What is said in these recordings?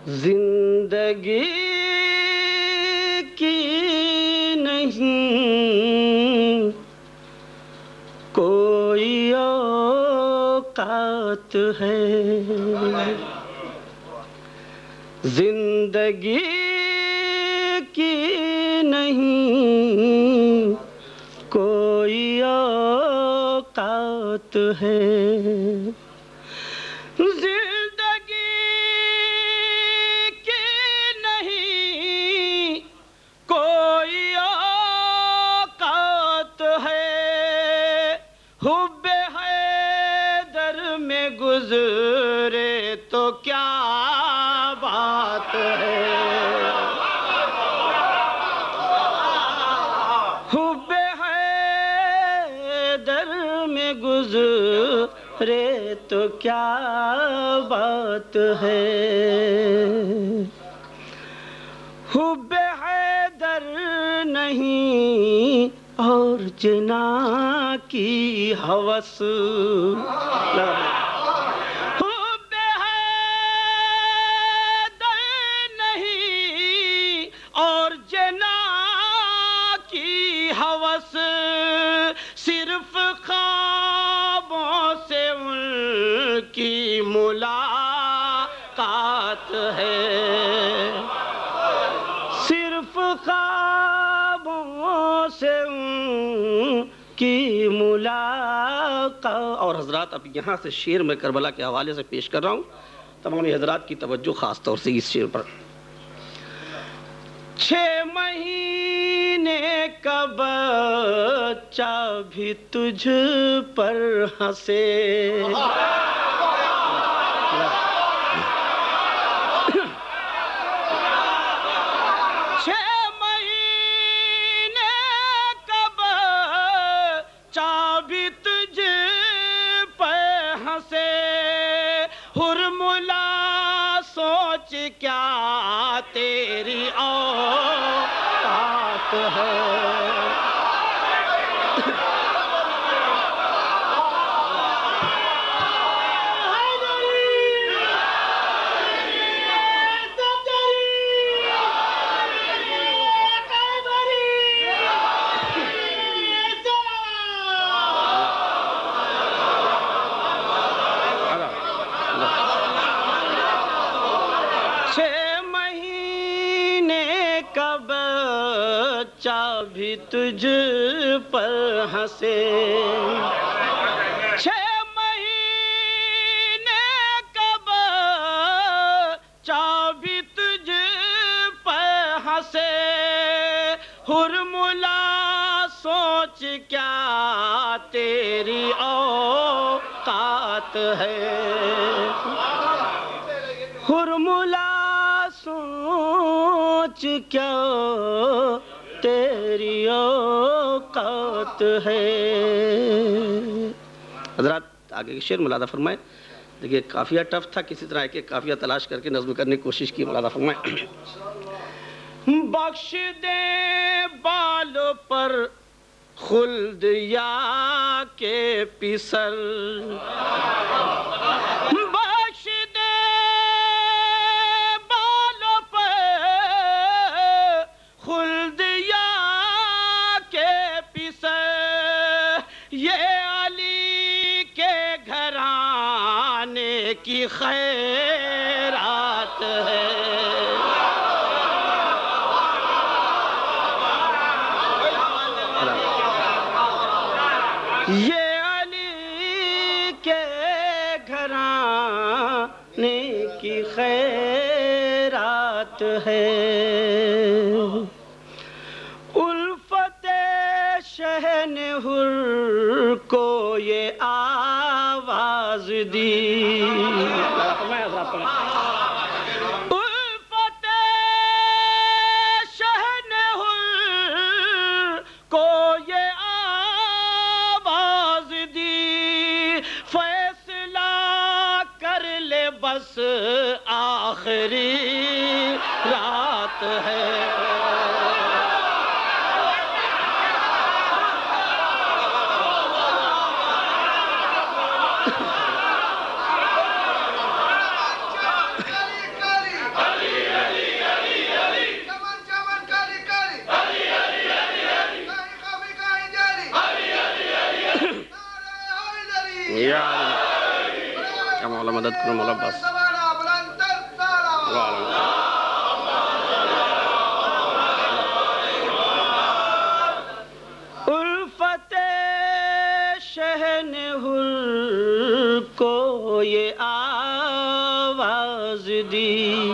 زندگی کی نہیں کوئی اوقات ہے، زندگی کی نہیں کوئی اوقات ہے، زندگی کی نہیں کوئی اوقات ہے، حب حیدر میں گزرے تو کیا بات ہے، حب حیدر میں گزرے تو کیا بات ہے، حب حیدر نہیں اور جنا کی ہوس، حب حیدر نہیں اور جنا کی ہوس، صرف خوابوں سے ان کی ملاقات ہے، صرف خوابوں سے ان کی ملاقات۔ اور حضرات اب یہاں سے شعر میں کربلا کے حوالے سے پیش کر رہا ہوں، تمام حضرات کی توجہ خاص طور سے اس شعر پر۔ 6 مہینے کا بچہ بھی تجھ پر ہنسے، 6 مہینے کا بچہ بھی تجھ پر ہنسے، حرملا سوچ کیا تیری اوقات ہے، بھی تجھ پر ہنسے، 6 مہینے کا بچہ بھی تجھ پر ہنسے، حرملا سوچ کیا تیری اوقات ہے، حرملا سوچ کیا تیری اوقات ہے۔ حضرات آگے کے شعر ملاحظہ فرمائیں، دیکھیے قافیہ ٹف تھا، کسی طرح ایک قافیہ تلاش کر کے نظم کرنے کی کوشش کی، ملاحظہ فرمائیں۔ بخش دے بالوں پر خلد یا کے پسر، بخش دے بالوں پر خلد یا کے پسر، یہ علی کے گھرانے کی خیرات ہے، یہ علی کے گھرانے کی خیرات ہے، الفت شہن حر کو یہ آواز دی، الفت شہن حر کو یہ آواز دی، فیصلہ کر لے بس آخری رات ہے، مدد کرو مولا بس الفت شہن حر کو یہ آواز دی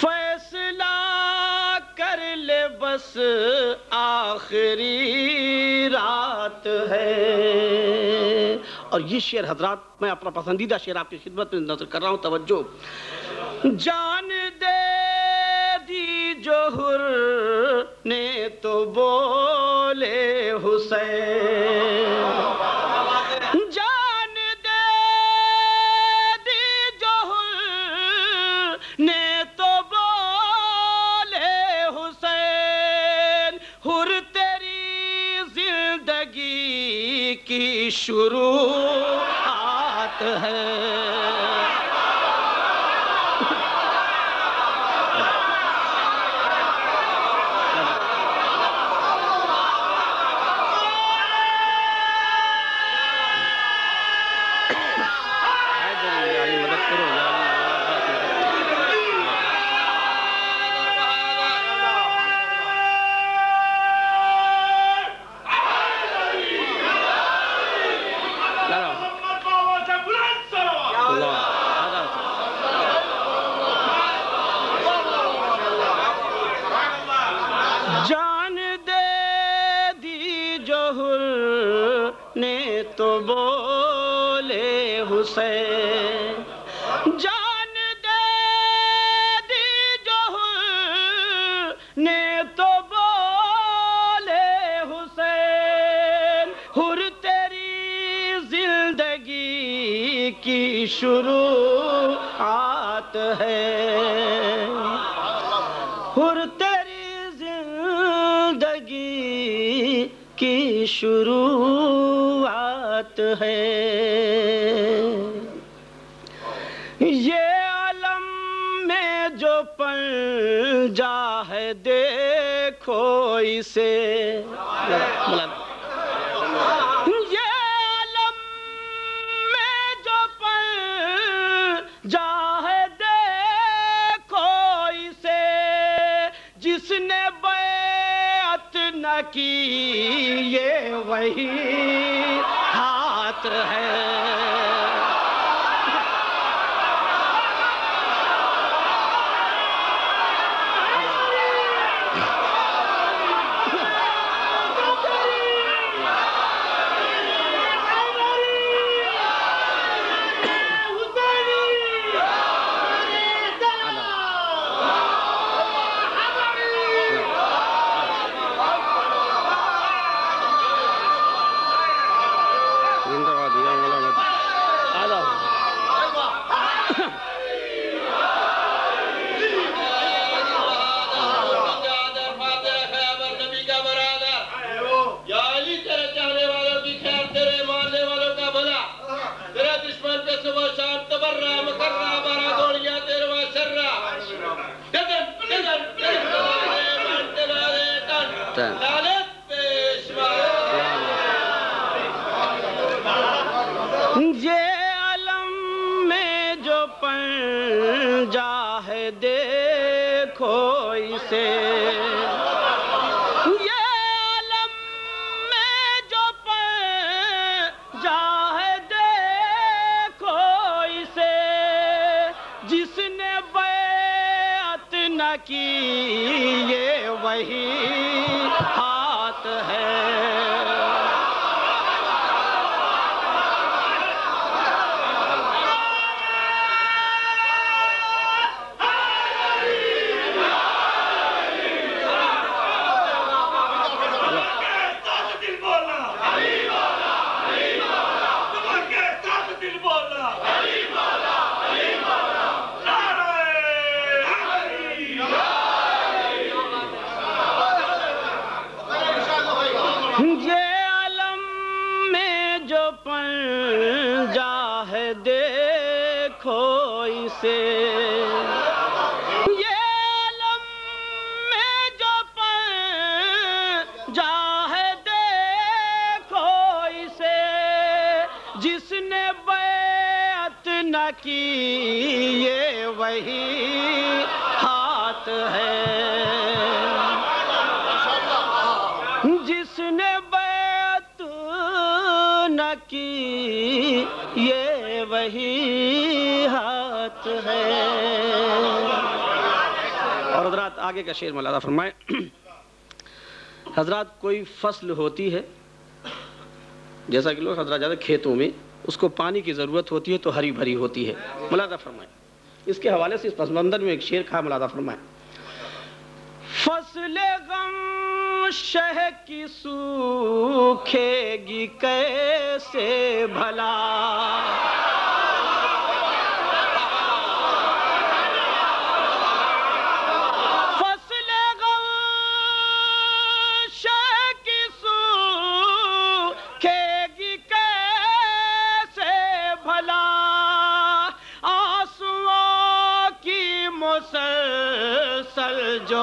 فیصلہ کر لے بس آخری رات ہے. اور یہ شعر حضرات میں اپنا پسندیدہ شعر آپ کی خدمت میں نظر کر رہا ہوں. توجہ. جان دے دی جوہر نے تو بولے حسین جان دے دی جوہر نے تو بولے حسین حر تیری زندگی کی شروعات ہے. جان دے دی جوہر نے تو بولے حسین جان دے دی جوہر نے تو بولے حسین حر تیری زندگی کی شروعات ہے. حر تیری زندگی کی شروعات ہے. یہ عالم میں جو پنجا ہے دیکھو اسے یہ عالم میں جو پنجا ہے دیکھو اسے جس نے بیعت نہ کی یہ وہی ہاتھ ہے. یہ عالم میں جو پنجا ہے دیکھو اسے یہ عالم میں جو پنجا ہے دیکھو اسے جس نے بیعت نہ کی یہ وہی ہاتھ ہے. یہ عالم میں جو پنجا ہے دیکھو اسے یہ عالم میں جو پنجا ہے دیکھو اسے جس نے بیعت نہ وہی ہاتھ ہے جس نے بیعت نہ کی یہ وہی ہاتھ ہے. اور حضرات آگے کا شعر ملاحظہ فرمائیں. حضرات کوئی فصل ہوتی ہے جیسا کہ لوگ حضرات جاتے کھیتوں میں اس کو پانی کی ضرورت ہوتی ہے تو ہری بھری ہوتی ہے. ملاحظہ فرمائیں. اس کے حوالے سے اس پس منظر میں ایک شعر کہا ملاحظہ فرمائیں. فصل غم شہ کی سوکھے گی کیسے بھلا فصل غم شہ کی سوکھے گی کیسے بھلا آنسوؤں کی مسلسل جو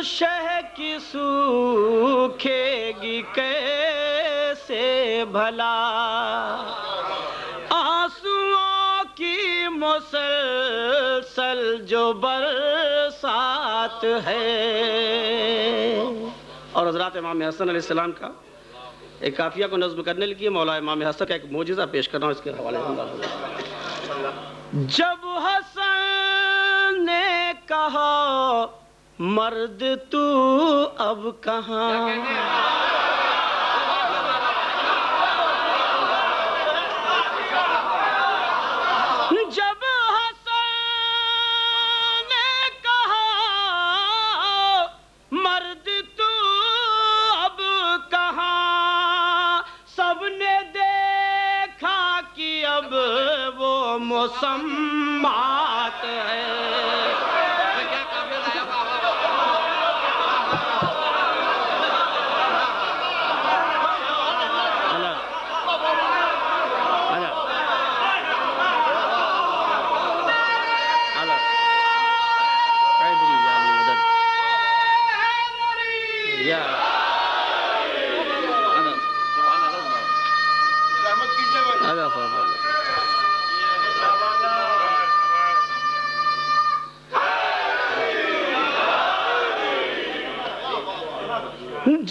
شہ کی سوکھے گی کیسے بھلا آنسوؤں کی مسلسل جو برسات ہے. اور حضرات امام حسن علیہ السلام کا ایک قافیہ کو نظم کرنے کے لیے مولا امام حسن کا ایک معجزہ پیش کر رہا ہوں. اس کے حوالے سے جب حسن نے کہا مرد تو اب کہاں جب حسن نے کہا مرد تو اب کہاں سب نے دیکھا کہ اب وہ مسمات ہے.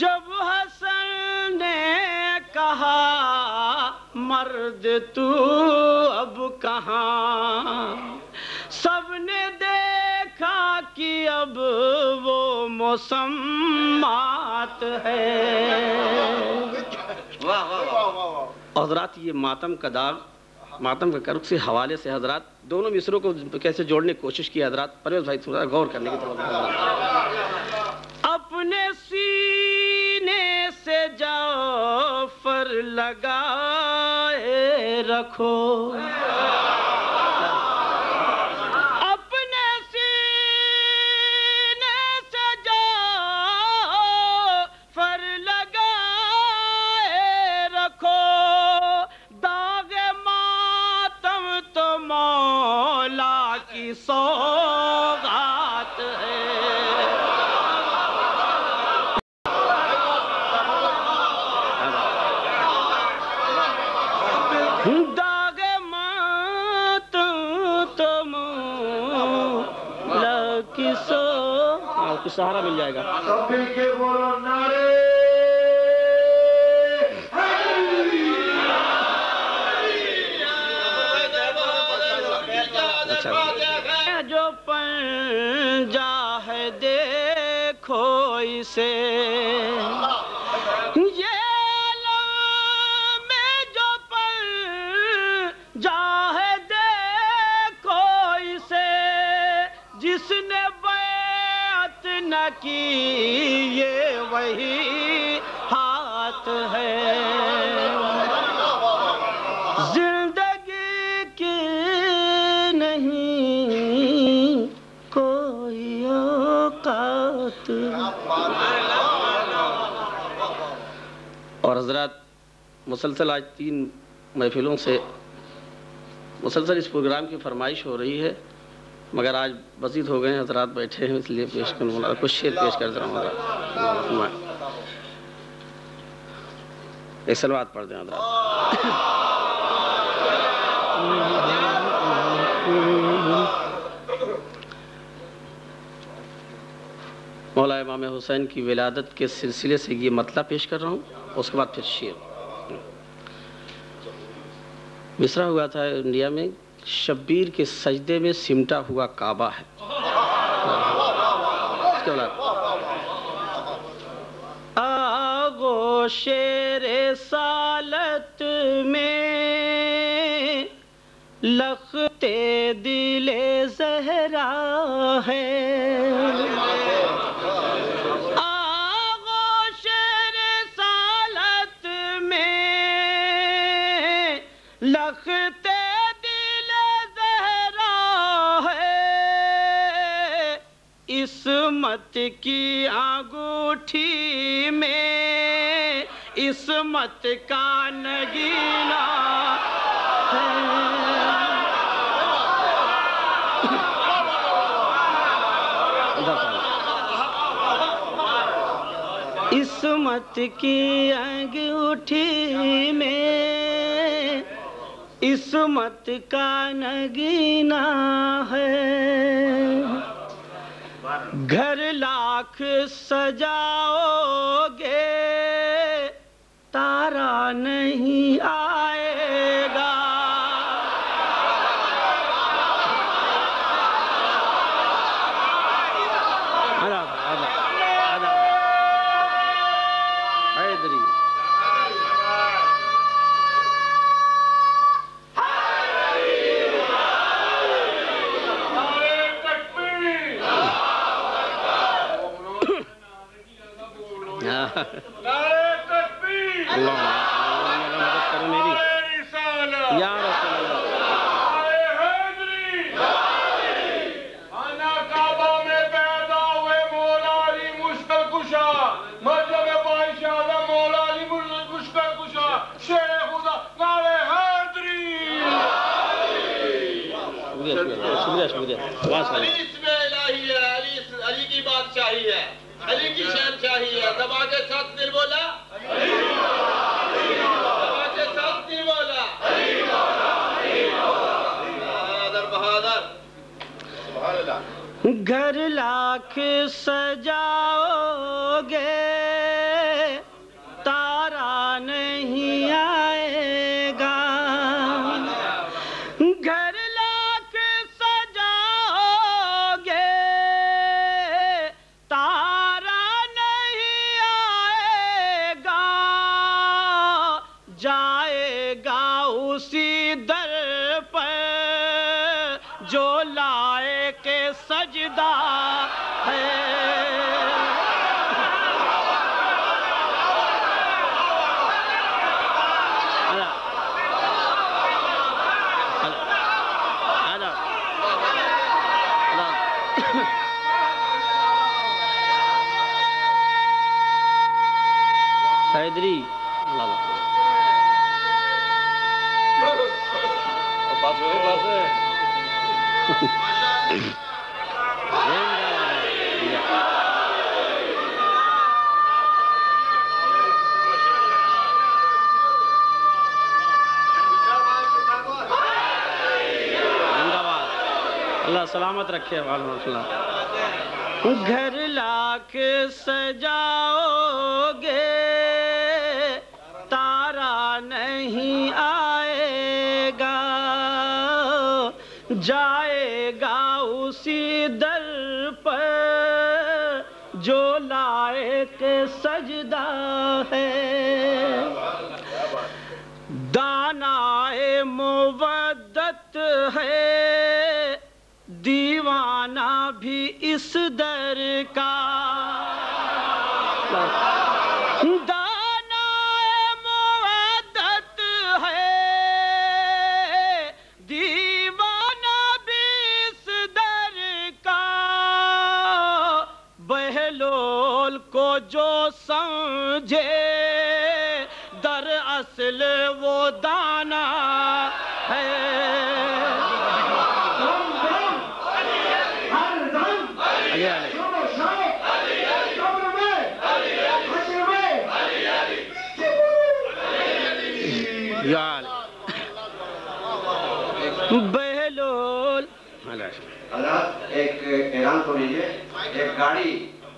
جب حسن نے کہا مرد تو اب کہاں سب نے دیکھا کہ اب وہ مسمات ہے. حضرات یہ ماتم کا داغ ماتم کا کرک سے حوالے سے حضرات دونوں مصروں کو کیسے جوڑنے کی کوشش کی حضرات پرویز بھائی تھوڑا غور کرنے کی طرف اپنے سینے سے جعفر لگائے رکھو اپنے سینے سے جعفر لگائے رکھو داغ ماتم تو مولا کی سوغات ہے. داغ ماتم تو مولا کی سوغات کچھ سہارا مل جائے گا. سب مل کے بولو نعرے جو پنجا ہے دیکھو اسے یہ عالم میں جو پنجا ہے دیکھو اسے جس نے بیعت نہ کی یہ وہی ہاتھ ہے. زندگی کی نہیں بات. اور حضرات مسلسل آج 3 محفلوں سے مسلسل اس پروگرام کی فرمائش ہو رہی ہے، مگر آج مزید ہو گئے ہیں، حضرات بیٹھے ہیں، اس لیے پیش کروں، کچھ شعر پیش کر رہا ہوں حضرات. ایک سلوات پڑھ دیں حضرات. مولا امام حسین کی ولادت کے سلسلے سے یہ مطلب پیش کر رہا ہوں، اس کے بعد پھر شعر. مصرع ہوا تھا انڈیا میں، شبیر کے سجدے میں سمٹا ہوا کعبہ ہے. اس کے بعد آغوش رسالت میں لخت دل زہرا ہے. آغوش رسالت میں لخت دل زہرا ہے. عصمت کی انگوٹھی میں عصمت کا نگینہ ہے. عصمت کی انگوٹھی میں عصمت کا نگینہ ہے. گھر لاکھ سجاؤ گے تارا نہیں آئے گا. علی کی بادشاہی ہے، علی کی شہنشاہی ہے. دبا کے ساتھ دل بولا، دبا کے ساتھ دل بولا. بہادر بہادر سبحان اللہ. گھر لاکھ سجاؤ گے تارا نہیں آئے گا. گھر لاکھ سجاؤ گے تارا نہیں آئے گا. جائے گا اسی در پر جو لائق سجدہ ہے. حیدری اللہ سلامت رکھے. گھر لاکھ سجاؤ گے تارا نہیں آئے گا. جائے گا اسی در پر جو لائق سجدہ ہے. دانائے مودت ہے دیوانہ بھی اس در کا. دانائے مودت ہے دیوانہ بھی اس در کا. بہل کو جو سمجھے در اصل وہ دانا ہے. بہلول حضرات ایک اعلان سن لیجیے. ایک گاڑی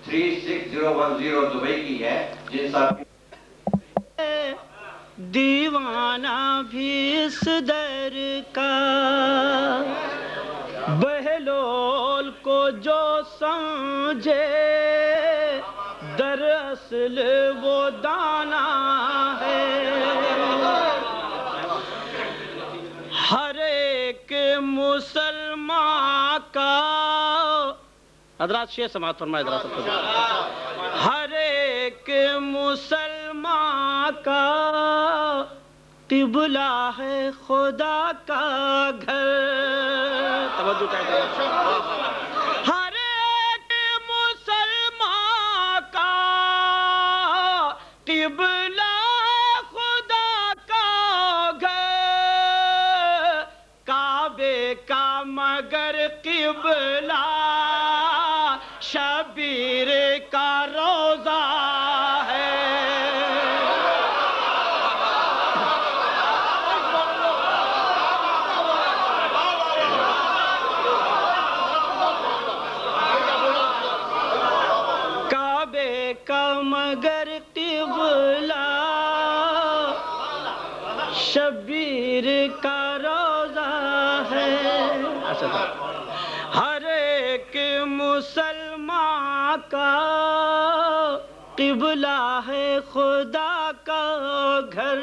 36010 دبئی کی ہے جن صاحب دیوانہ بھی اس در کا. بہلول کو جو سمجھے دراصل وہ دانا ہے. ہر ایک مسلمان کا حضرات شیخ سماعت فرمائے ذرا سب. ہر ایک مسلمان کا قبلہ ہے خدا کا گھر. توجہ چاہتے ہیں. ہر ایک مسلمان کا قبلہ خدا کا گھر. کعبے کا مگر قبلہ شبیر کا روزہ ہے. کعبے کا مگر قبلہ شبیر کا روزہ ہے. ہر ایک مسلمان کا قبلہ ہے خدا کا گھر.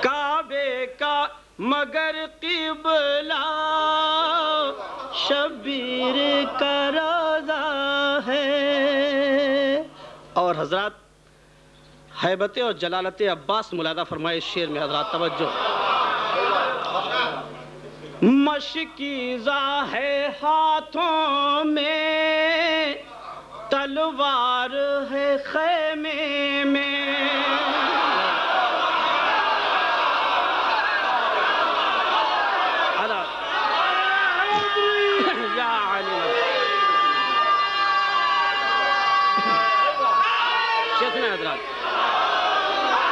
کعبے کا مگر قبلہ شبیر کا روزہ ہے. اور حضرات ہیبت اور جلالت عباس ملاحظہ فرمائے اس شعر میں. حضرات توجہ. مشکیزہ ہے ہاتھوں میں تلوار ہے خیمے میں. یا علی شیخنا حضرات.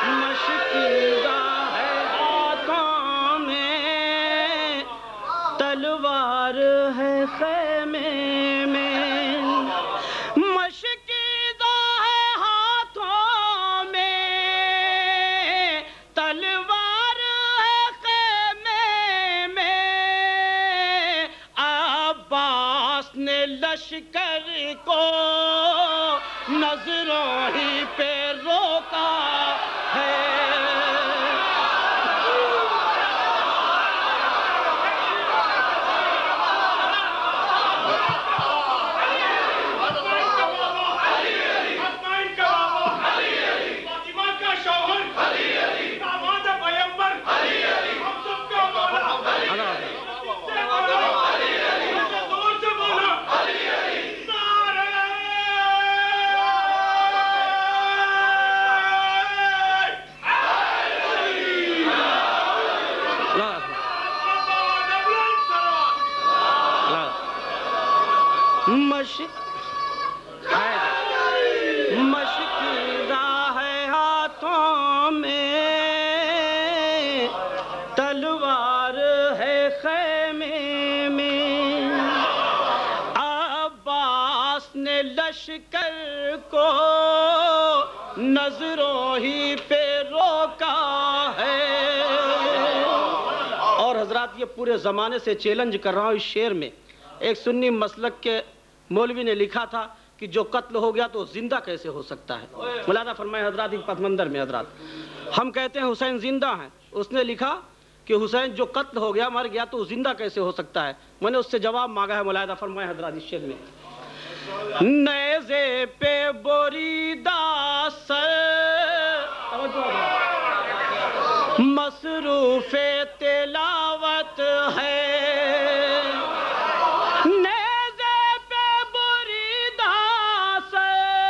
مشکیزہ ہے ہاتھوں میں تلوار ہے خیمے میں. مشکیزہ ہے ہاتھوں میں تلوار ہے خیمے میں. عباس نے لشکر کو نظروں ہی پہ روکا ہے. مشکیزہ ہے ہاتھوں میں تلوار ہے خیمے میں. عباس نے لشکر کو نظروں ہی پہ روکا ہے. اور حضرات یہ پورے زمانے سے چیلنج کر رہا ہوں. اس شعر میں ایک سنی مسلک کے مولوی نے لکھا تھا کہ جو قتل ہو گیا تو زندہ کیسے ہو سکتا ہے. ملاحظہ فرمائے حضرات ایک پس منظر میں. حضرات ہم کہتے ہیں حسین زندہ ہیں. اس نے لکھا کہ حسین جو قتل ہو گیا مر گیا تو زندہ کیسے ہو سکتا ہے. میں نے اس سے جواب مانگا ہے. ملاحظہ فرمائے حضرات اس شعر میں. نیزے پہ بریدہ سر مصروف تلاوت ہے. نیزے پہ بریدہ سر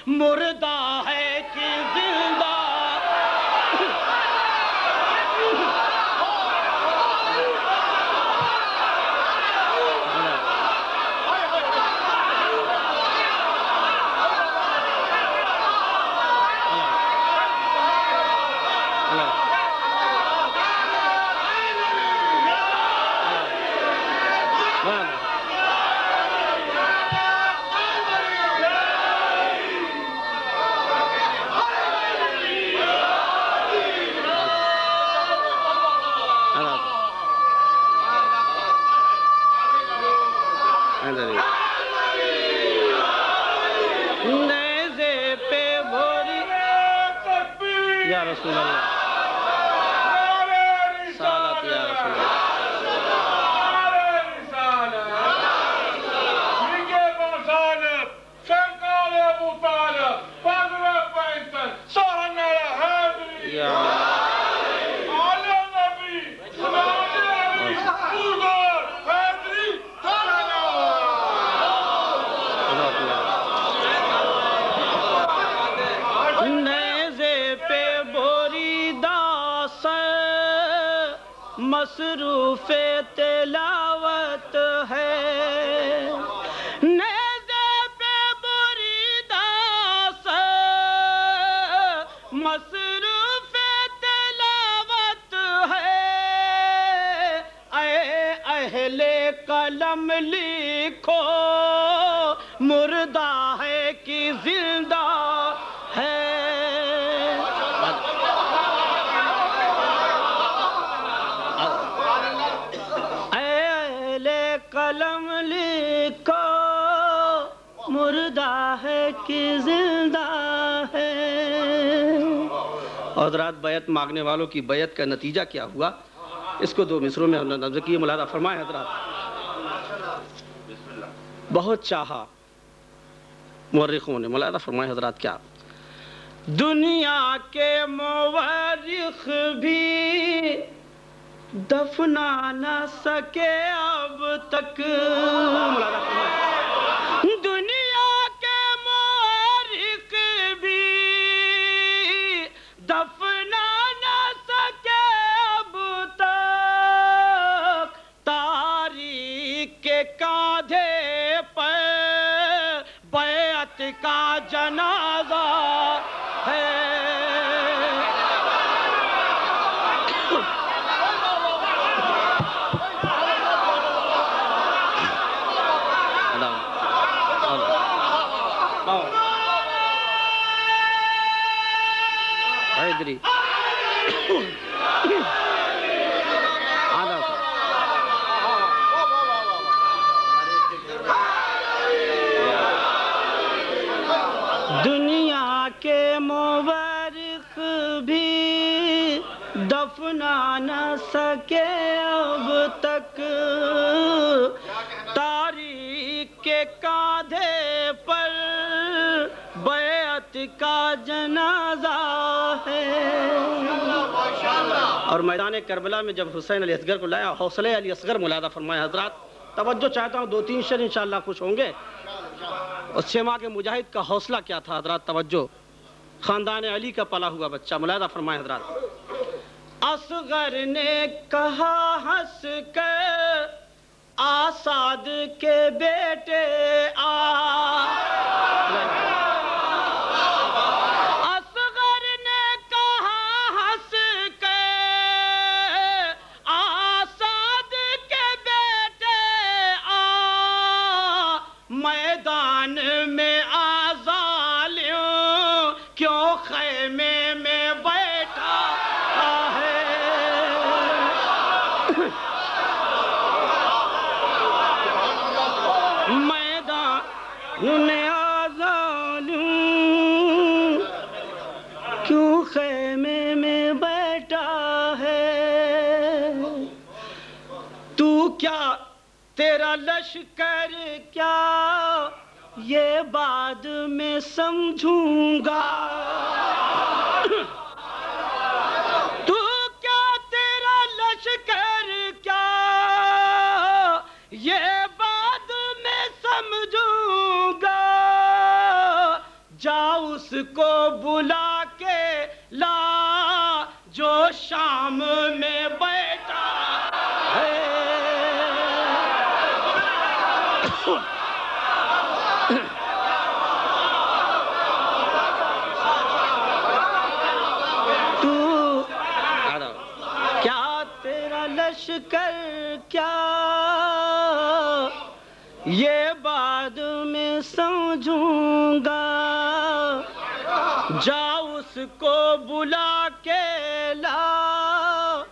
مردہ ہے کہ زندہ یا رسول اللہ سالت یا رسول اللہ مصروف تلاوت ہے نیزے پہ بریدہ سے مصروف تلاوت ہے اے اہل قلم لکھو مردہ ہے کہ زندہ ہے قلم لکھو مردہ ہے کہ زندہ ہے۔ حضرات بیعت مانگنے والوں کی بیعت کا نتیجہ کیا ہوا اس کو دو مصروں میں ہم نے نظر کی ملاحظہ فرمائے حضرات۔ بہت چاہا مورخوں نے، ملاحظہ فرمائے حضرات کیا دنیا کے مورخ بھی دفنا نہ سکے اب تک، دنیا کے مورخ بھی دفنا نہ سکے اب تک، تاریخ کے کاندھے پر بیعت کا جنازہ ہے۔ دنیا کے مورخ بھی دفنا نہ سکے اب تک، تاریخ کے کاندھے پر بیعت کا جنازہ ہے۔ اور میدان کربلا میں جب حسین علی اصغر کو لایا، حوصلہ علی اصغر ملاحظہ فرمائے حضرات، توجہ چاہتا ہوں، دو تین شعر انشاءاللہ خوش ہوں گے۔ اور 6 ماہ کے مجاہد کا حوصلہ کیا تھا حضرات، توجہ، خاندان علی کا پلا ہوا بچہ، ملاحظہ فرمائے حضرات۔ اصغر نے کہا ہنس کر آساد کے بیٹے اصغر نے کہا ہنس کر آساد کے بیٹے میدان میں ظالم کیوں خیمے میں بیٹھا ہے۔ میدان میں ظالم کیوں خیمے میں بیٹھا ہے۔ تو کیا تیرا لشکر کیا یہ بعد میں سمجھوں گا، تو کیا تیرا لشکر کیا یہ بعد میں سمجھوں گا، جا اس کو بلا کے لا جو شام میں بیٹھا ہے. کیا تیرا لشکر کیا یہ بعد میں سمجھوں گا. جا اس کو بلا کے لا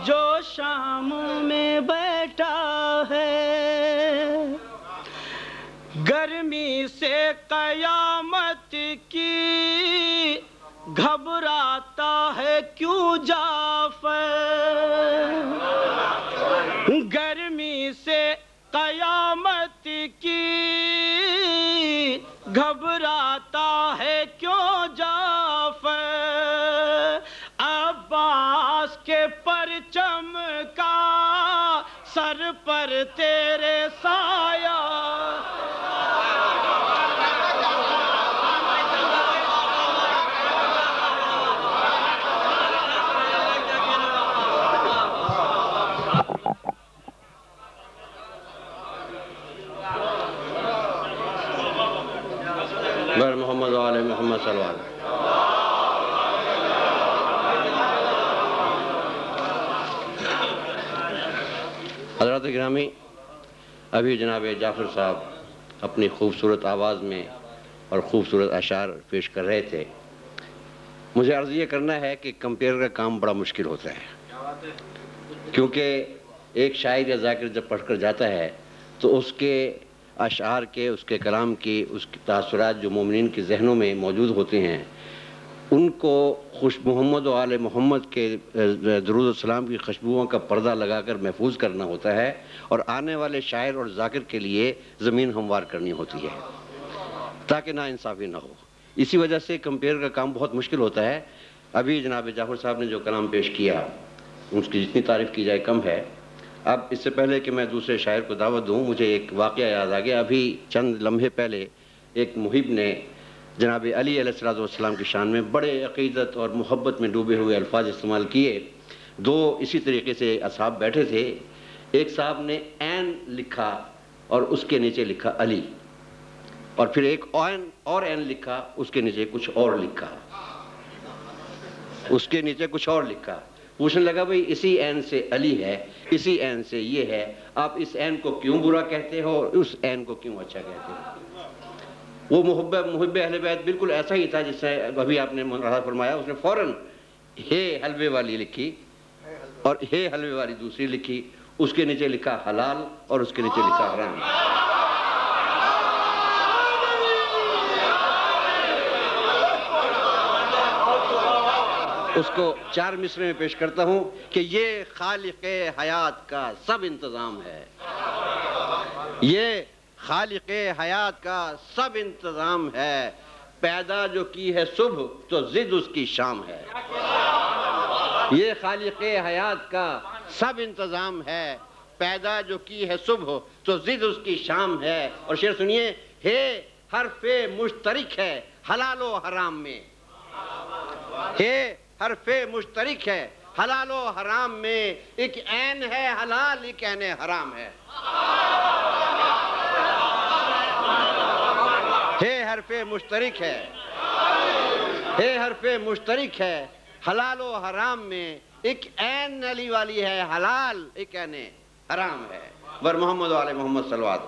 جو شام میں بیٹھا ہے. گرمی سے قیامت کی گھبراتا ہے کیوں جعفر. گرمی سے قیامت کی گھبراتا ہے کیوں جعفر. عباس کے پرچم کا سر پر تیرے سایہ. بر محمد و آل محمد صلی اللہ علیہ وسلم. حضرات گرامی، ابھی جناب جعفر صاحب اپنی خوبصورت آواز میں اور خوبصورت اشعار پیش کر رہے تھے. مجھے عرض یہ کرنا ہے کہ کمپیئر کا کام بڑا مشکل ہوتا ہے، کیونکہ ایک شاعر یا ذاکر جب پڑھ کر جاتا ہے تو اس کے اشعار کے، اس کے کلام کی، اس کے تاثرات جو مومنین کے ذہنوں میں موجود ہوتے ہیں، ان کو محمد و آل محمد کے درود السلام کی خوشبوؤں کا پردہ لگا کر محفوظ کرنا ہوتا ہے، اور آنے والے شاعر اور ذاکر کے لیے زمین ہموار کرنی ہوتی ہے تاکہ نا انصافی نہ ہو. اسی وجہ سے کمپیئر کا کام بہت مشکل ہوتا ہے. ابھی جناب جعفر صاحب نے جو کلام پیش کیا اس کی جتنی تعریف کی جائے کم ہے. اب اس سے پہلے کہ میں دوسرے شاعر کو دعوت دوں، مجھے ایک واقعہ یاد آ گیا. ابھی چند لمحے پہلے ایک محب نے جناب علی علیہ السلام کی شان میں بڑے عقیدت اور محبت میں ڈوبے ہوئے الفاظ استعمال کیے. دو اسی طریقے سے اصحاب بیٹھے تھے. ایک صاحب نے عین لکھا اور اس کے نیچے لکھا علی، اور پھر ایک عین لکھا، اس کے نیچے کچھ اور لکھا، اس کے نیچے کچھ اور لکھا. پوچھنے لگا بھئی اسی عین سے علی ہے، اسی عین سے یہ ہے، آپ اس عین کو کیوں برا کہتے ہو اور اس عین کو کیوں اچھا کہتے ہو؟ وہ محب اہل بیت بالکل ایسا ہی تھا جس سے ابھی آپ نے ملاحظہ فرمایا. اس نے فوراً ہے حلوے والی لکھی اور ہے حلوے والی دوسری لکھی، اس کے نیچے لکھا حلال اور اس کے نیچے لکھا حرام. اس کو 4 مصرے میں پیش کرتا ہوں کہ یہ خالق حیات کا سب انتظام ہے. یہ خالق حیات کا سب انتظام ہے. پیدا جو کی ہے صبح تو ضد اس کی شام ہے. یہ خالق حیات کا سب انتظام ہے. پیدا جو کی ہے صبح تو ضد اس کی شام ہے. اور شعر سنیے، ہے حرف مشترک ہے حلال و حرام میں. ہے حرف مشترک ہے حلال و حرام میں. ایک عین ہے حلال، ایک عین حرام ہے. ہے حرف مشترک ہے، ہے حرف مشترک ہے حلال و حرام میں. ایک عین علی والی ہے حلال، ایک عین حرام ہے. بر محمد و آل محمد صلوات.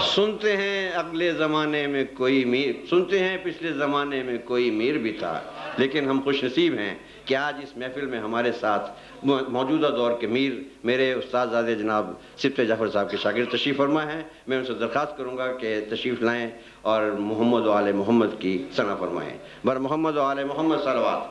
سنتے ہیں اگلے زمانے میں کوئی میر، سنتے ہیں پچھلے زمانے میں کوئی میر بھی تھا، لیکن ہم خوش نصیب ہیں کہ آج اس محفل میں ہمارے ساتھ موجودہ دور کے میر میرے استاد زادے جناب سبط جعفر صاحب کے شاگرد تشریف فرما ہیں. میں ان سے درخواست کروں گا کہ تشریف لائیں اور محمد و آل محمد کی ثنا فرمائیں. بر محمد و آل محمد صلوات.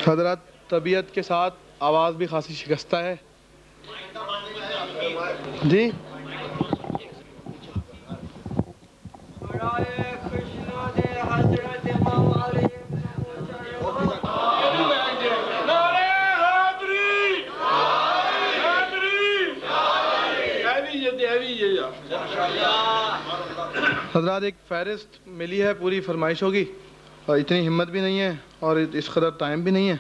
حضرات، طبیعت کے ساتھ آواز بھی خاصی شکستہ ہے جی. حضرات ایک فہرست ملی ہے پوری فرمائشوں کی، اور اتنی ہمت بھی نہیں ہے اور اس قدر ٹائم بھی نہیں ہے،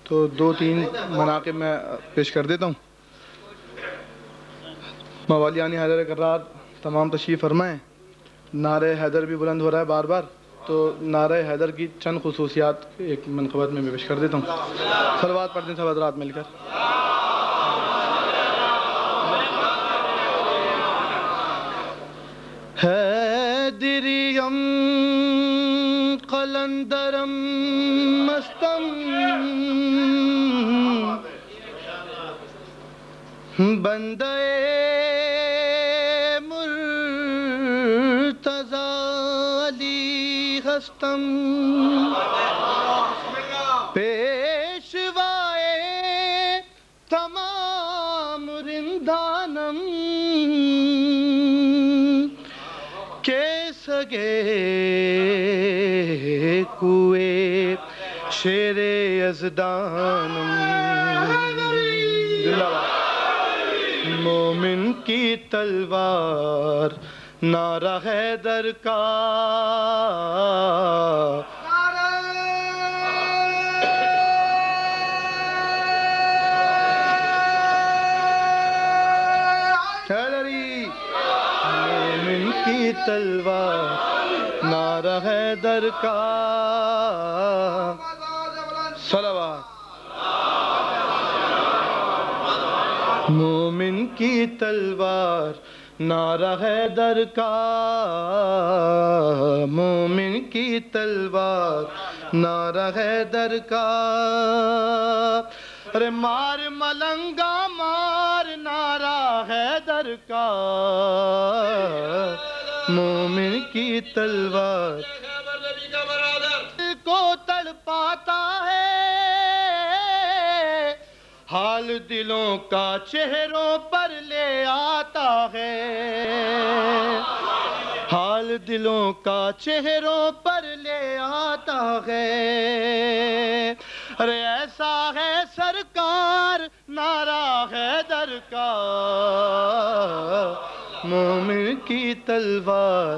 تو 2-3 مناقب میں پیش کر دیتا ہوں۔ موالیان حیدر کرار تمام تشریف فرمائیں۔ نعرہ حیدر بھی بلند ہو رہا ہے بار بار، تو نعرہ حیدر کی چند خصوصیات ایک منقبت میں پیش کر دیتا ہوں۔ صلوات پڑھتے ہیں سب حضرات مل کر۔ حیدریم قلندرم مستم بندے مرتضی علی ہستم، پیشوائے تمام رندانم کے سگے کوئے شیر یزدانم، مومن کی تلوار نعرہ حیدر کا، مومن کی تلوار نعرہ حیدر کا، صلوات۔ مومن کی تلوار نعرہ حیدر کا، مومن کی تلوار نعرہ حیدر کا، ارے مار ملنگا مار نعرہ حیدر کا، مومن کی تلوار کو تڑپاتا ہے، حال دلوں کا چہروں پر لے آتا ہے، حال دلوں کا چہروں پر لے آتا ہے، ارے ایسا ہے سرکار نعرہ حیدر کا، مومن کی تلوار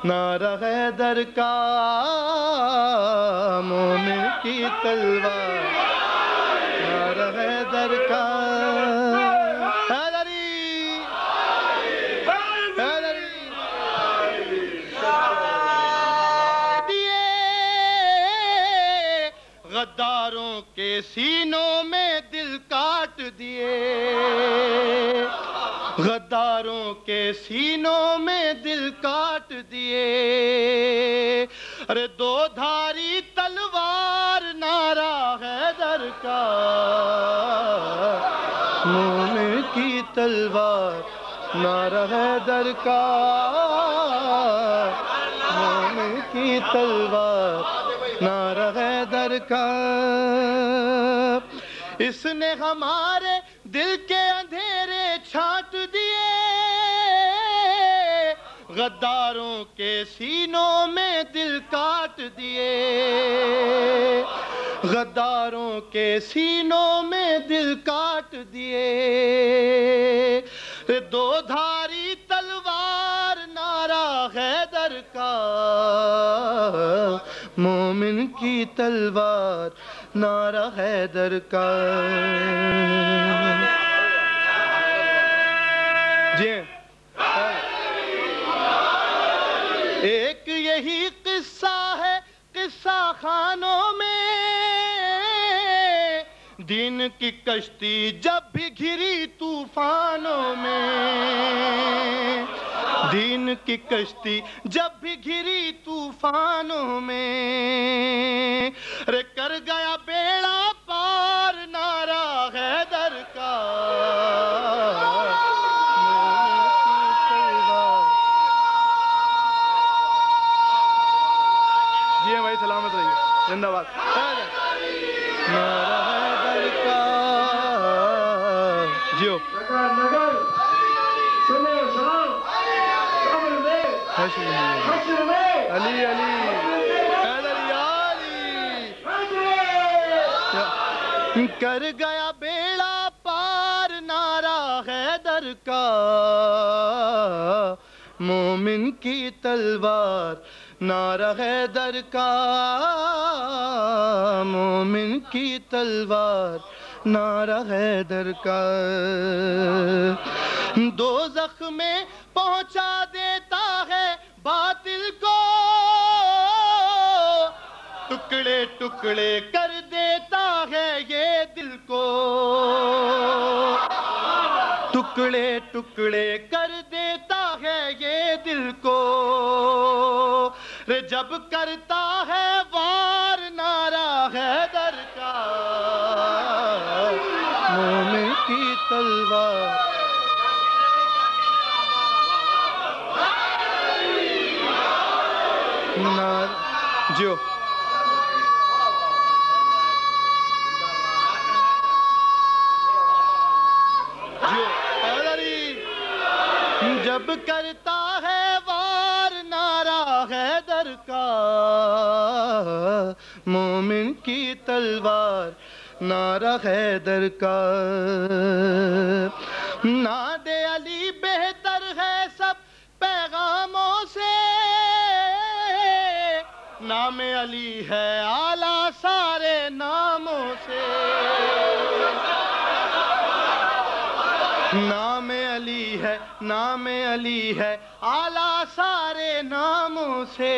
نعرہ حیدر کا، مومن کی تلوار نعرہ حیدر کا، حیدری حیدری دیے غداروں کے سینوں میں دل کاٹ دیے، غداروں کے سینوں میں دل کاٹ دیے، ارے دو دھاری تلوار نعرہ حیدر کا، مومن کی تلوار نعرہ حیدر کا، مومن کی تلوار نعرہ حیدر کا، اس نے ہمارے دل کے اندھیرے چھانٹ دیے، غداروں کے سینوں میں دل کاٹ دیے، غداروں کے سینوں میں دل کاٹ دیے، دو دھاری تلوار نعرہ حیدر کا، مومن کی تلوار نعرہ حیدر کا، جی ایک یہی قصہ ہے قصہ خانوں میں، دین کی کشتی جب بھی گھری طوفانوں میں، دین کی کشتی جب بھی گھری طوفانوں میں، رے کر گیا بیڑا پار نعرہ حیدر کا، جی بھائی سلامت رہیے، زندہ باد، نعرہ حیدر کا، جیو علی علی حیدر علی، کر گیا بیڑا پار نعرہ حیدر کا، مومن کی تلوار نعرہ حیدر کا، مومن کی تلوار نعرہ حیدر کا، دوزخ میں پہنچا دیتا ہے باطل کو، ٹکڑے ٹکڑے کر دیتا ہے یہ دل کو، ٹکڑے ٹکڑے کر دیتا ہے یہ دل کو، جب کرتا ہے وار نعرہ حیدر کا، مومن کی تلوار جو جب کرتا ہے وار نعرہ حیدر کا، مومن کی تلوار نعرہ حیدر کا، ناد علی بہتر ہے سب پیغاموں سے، نام علی ہے اعلیٰ سارے ناموں سے، نام علی ہے، نام علی ہے اعلیٰ سارے ناموں سے،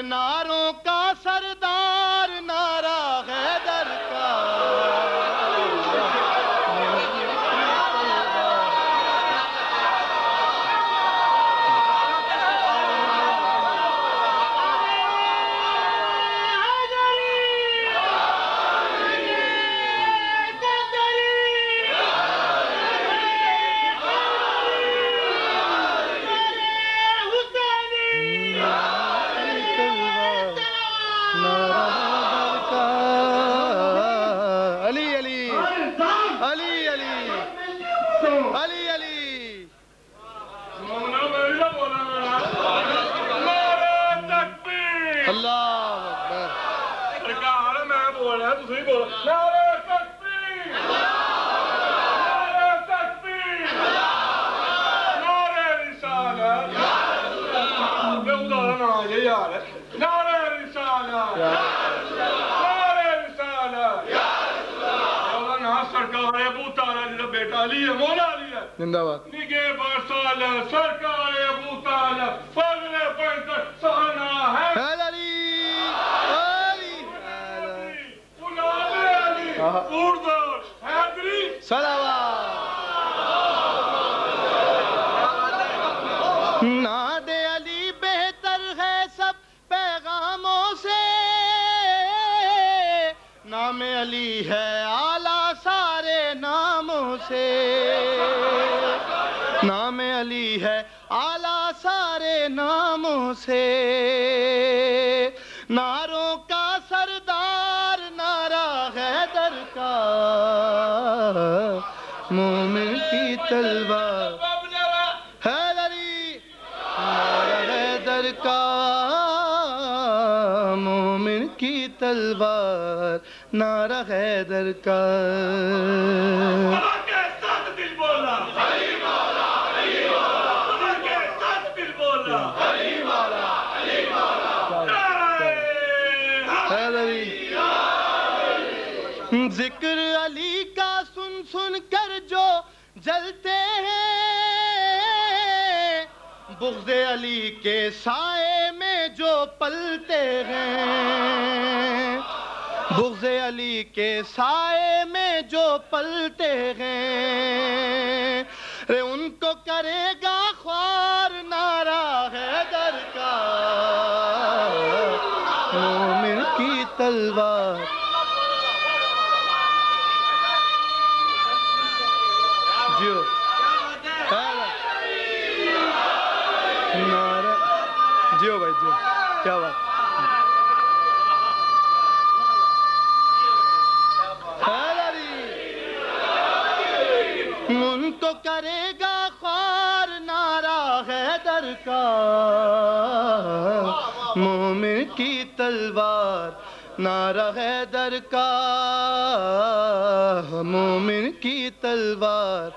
نعروں کا سردار نعرہ حیدر کا، زندہ باد نگے برسال سرکار ابو طالب فضل پنکر سہنا ہے علی اولاد علی اردار حیدری صلوات، ناد علی بہتر ہے سب پیغاموں سے، نام علی ہے اعلیٰ سارے ناموں سے، نام علی ہے اعلیٰ سارے ناموں سے، نعروں کا سردار نعرہ حیدر کا، مومن کی تلوار حیدری، نعرہ حیدر کا، مومن کی تلوار نعرہ حیدر کا، ذکر علی کا سن سن کر جو جلتے ہیں، بغض علی کے سائے میں جو پلتے ہیں، بغض علی کے سائے میں جو پلتے ہیں، ان کو کرے گا خوار نعرہ حیدر کا، مومن کی تلوار جو نعرہ جو بھائی جو کیا بات ان کو کرے گا خوار نعرہ حیدر کا، مومن کی تلوار نعرہ حیدر کا، مومن کی تلوار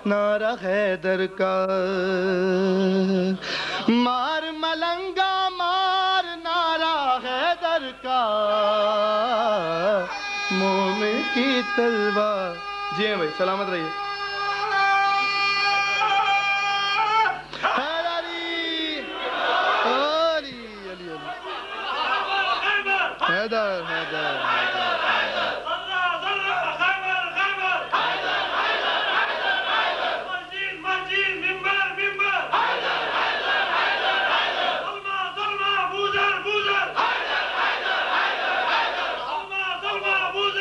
نعرہ حیدر کا، مار ملنگا مار نعرہ حیدر کا، مومن کی تلوار. جی ہیں بھائی، سلامت رہیے. حیدر حیدر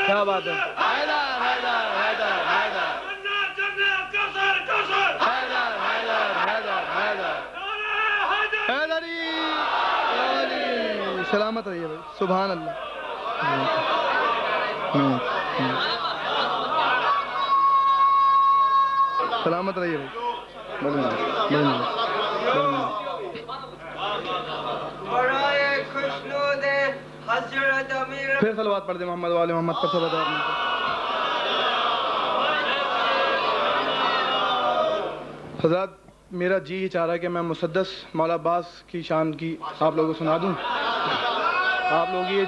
کیا بات ہے. حیدر حیدر حیدر حیدر حیدر حیدر حیدر حیدری. سلامت رہیے بھائی. سبحان اللہ. سلامت رہیے بھائی. پھر صلوات پڑھ دیں محمد والے محمد پر صلی اللہ علیہ وسلم. حضرات میرا جی ہی چاہ رہا ہے کہ میں مسدس مولا عباس کی شان کی آپ لوگوں کو سنا دوں. آپ لوگ یہ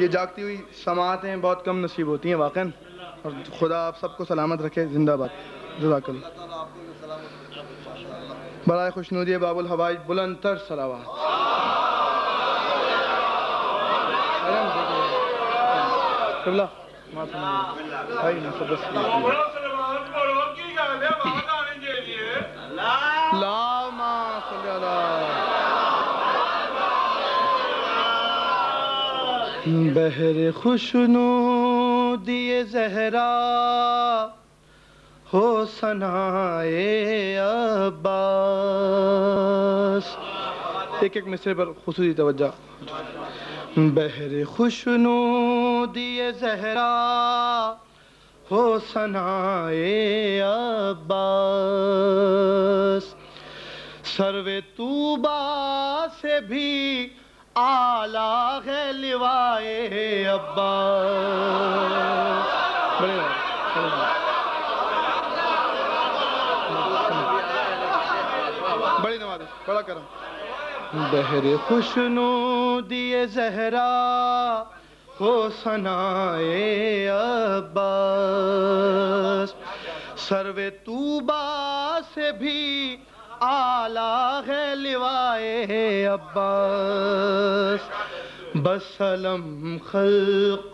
جاگتی ہوئی سماعتیں بہت کم نصیب ہوتی ہیں واقعاً. اور خدا آپ سب کو سلامت رکھے. زندہ باد. جزاک اللہ. برائے خوشنودی باب الحوائج بلند تر صلوات. قبلہ بہر خوشنودی زہرا ہو ثنائے عباس. ایک ایک مصرے پر خصوصی توجہ. بہر خوشنودی زہرا ہو ثنائے عباس، سرو طوبیٰ سے بھی اعلیٰ ہے لوائے عباس. بڑی نواز بڑا کرم. بہر خوشنودی زہرا ہو ثنائے عباس، سرو طوبیٰ سے بھی اعلیٰ ہے لوائے عباس. بس علم خلق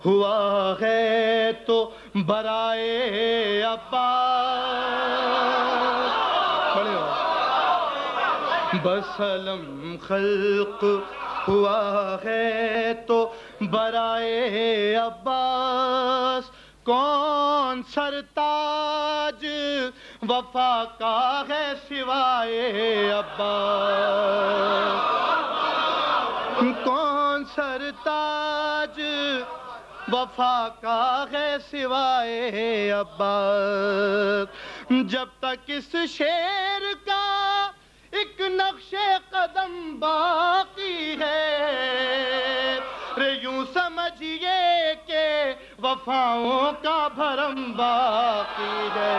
ہوا ہے تو برائے عباس. بس علم خلق ہوا ہے تو برائے عباس. کون سرتاج وفا کا ہے سوائے عباس؟ کون سرتاج وفا کا ہے سوائے عباس؟ جب تک اس شعر کا ایک نقش قدم باقی ہے، یوں سمجھیے کہ وفاؤں کا بھرم باقی ہے.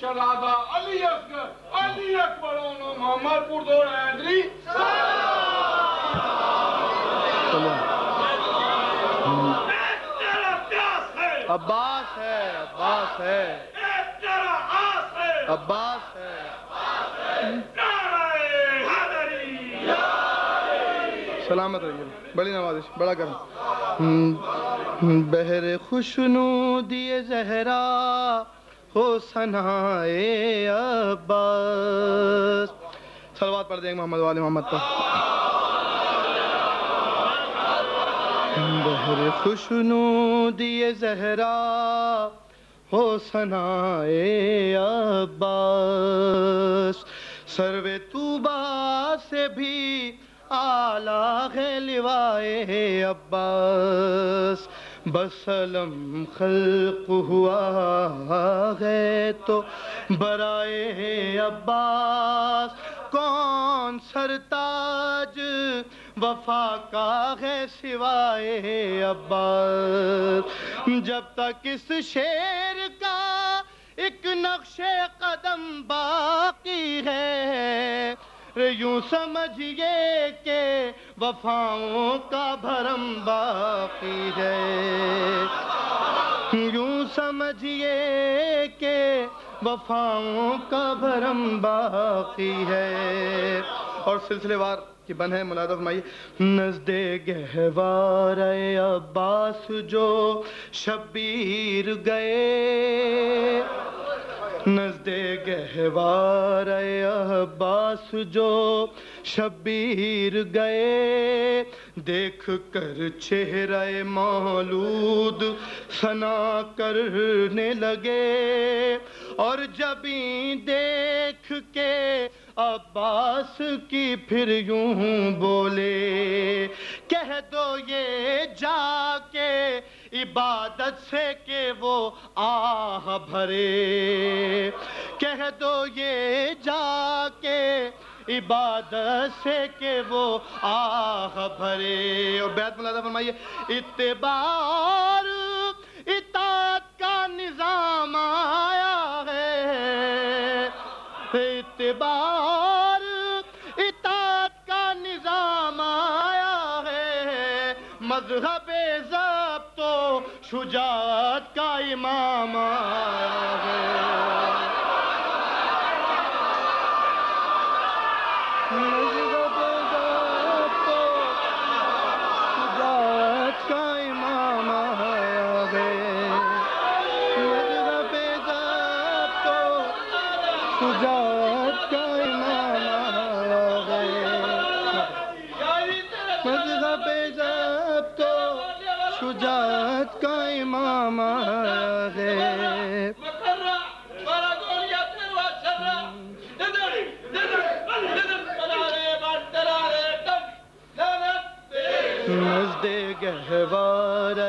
شہزادہ علی اصغر علی اکبر محمد پردور حیدری عباس ہے، عباس ہے، عباس ہے. سلامت رہیے. بڑی نوازش بڑا کرم. بہر خوشنودی زہرا ہو ثنائے عباس، صلوات پڑھ دیں محمد والے محمد پر. بہر خوشنودی زہرا ہو ثنائے عباس، سرو طوبیٰ سے بھی اعلیٰ ہے لوائے عباس. بس علم خلق ہوا ہے تو برائے عباس، کون سرتاج وفا کا ہے سوائے عباس. جب تک اس شعر کا ایک نقش قدم باقی ہے، یوں سمجھئے کہ وفاؤں کا بھرم باقی ہے. یوں سمجھئے کہ وفاؤں کا بھرم باقی ہے. اور سلسلے وار کی بن ہے، ملاحظہ فرمائیے. نزد گہوار عباس جو شبیر گئے، نزد گہوار عباس جو شبیر گئے، دیکھ کر چہرہ مولود ثنا کرنے لگے. اور جبیں دیکھ کے عباس کی پھر یوں بولے، کہہ دو یہ جا کے عبادت سے کہ وہ آہ بھرے، کہہ دو یہ جا کے عبادت سے کہ وہ آہ بھرے. اور بیعت ملاحظہ فرمائیے. اتبار اطاعت کا نظام آیا ہے، اتبار اطاعت کا نظام آیا ہے، مذہب ضبط و شجاعت کا امام آیا ہے. مذہب ضبط و شجاعت کا امام آیا ہے، مذہب ضبط و شجاعت کا امام آیا ہے، مذہب ضبط و شجاعت کا امام آیا ہے. نزد گہوار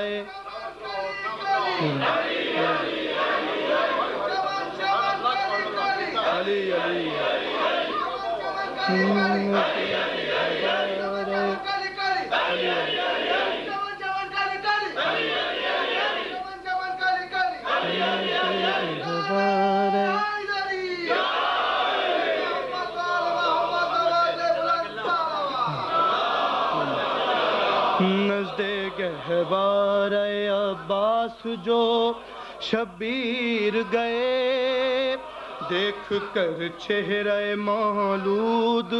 علی علی نزد گہوار عباس جو شبیر گئے، دیکھ کر چہرہ مولود